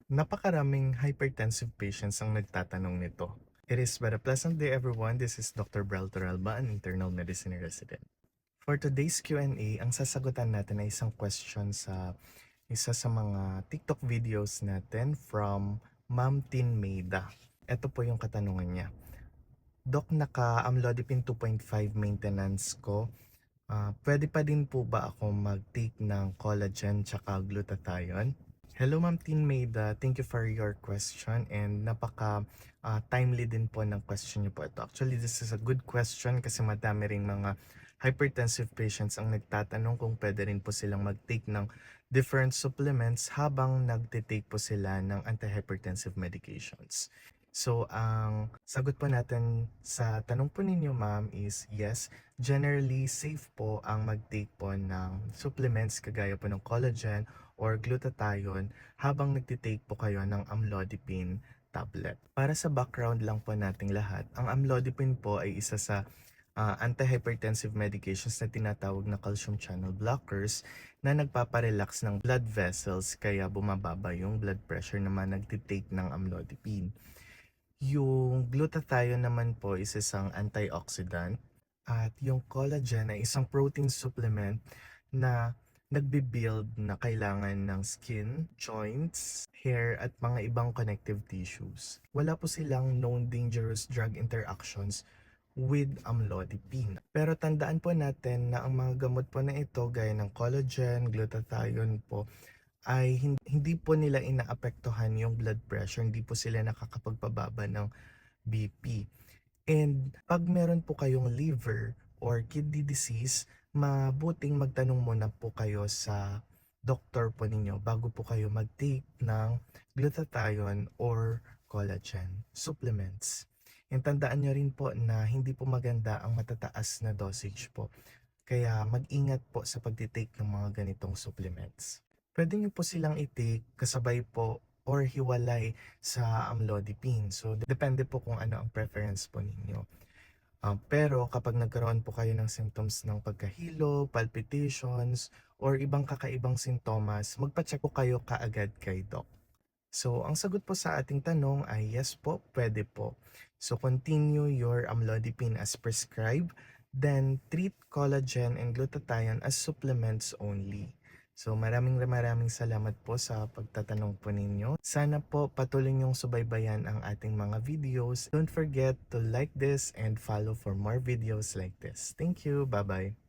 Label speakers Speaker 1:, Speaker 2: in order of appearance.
Speaker 1: Napakaraming hypertensive patients ang nagtatanong nito. It is but a pleasant day everyone. This is Dr. Brel Toralba, an internal medicine resident. For today's Q&A, ang sasagutan natin ay isang question sa isa sa mga TikTok videos natin from Ma'am Tin Maida. Ito po yung katanungan niya. Doc, naka-amlodipine 2.5 maintenance ko. Pwede pa din po ba ako mag-take ng collagen tsaka glutathione? Hello Ma'am Tin Maida, thank you for your question and timely din po ng question niyo po ito. Actually, this is a good question kasi madami ring mga hypertensive patients ang nagtatanong kung pwede rin po silang mag-take ng different supplements habang nagtitake po sila ng antihypertensive medications. So, ang sagot po natin sa tanong po ninyo ma'am is yes, generally safe po ang mag-take po ng supplements kagaya po ng collagen or glutathione habang nagtitake po kayo ng amlodipine tablet. Para sa background lang po nating lahat, ang amlodipine po ay isa sa antihypertensive medications na tinatawag na calcium channel blockers na nagpaparelax ng blood vessels kaya bumababa yung blood pressure naman nagtitake ng amlodipine. Yung glutathione naman po is isang antioxidant at yung collagen ay isang protein supplement na nagbi-build na kailangan ng skin, joints, hair at mga ibang connective tissues. Wala po silang known dangerous drug interactions with amlodipine. Pero tandaan po natin na ang mga gamot po na ito gaya ng collagen, glutathione po ay hindi po nila inaapektuhan yung blood pressure, hindi po sila nakakapagpababa ng BP. And pag meron po kayong liver or kidney disease, mabuting magtanong muna po kayo sa doktor po ninyo bago po kayo mag-take ng glutathione or collagen supplements. And tandaan nyo rin po na hindi po maganda ang matataas na dosage po. Kaya mag-ingat po sa pagtitake ng mga ganitong supplements. Pwede nyo po silang i-take kasabay po or hiwalay sa amlodipine. So, depende po kung ano ang preference po ninyo. Pero kapag nagkaroon po kayo ng symptoms ng pagkahilo, palpitations, or ibang kakaibang sintomas, magpa-check po kayo kaagad kay doc. So, ang sagot po sa ating tanong ay yes po, pwede po. So, continue your amlodipine as prescribed, then treat collagen and glutathione as supplements only. So maraming salamat po sa pagtatanong po ninyo. Sana po patuloy niyong subaybayan ang ating mga videos. Don't forget to like this and follow for more videos like this. Thank you. Bye-bye.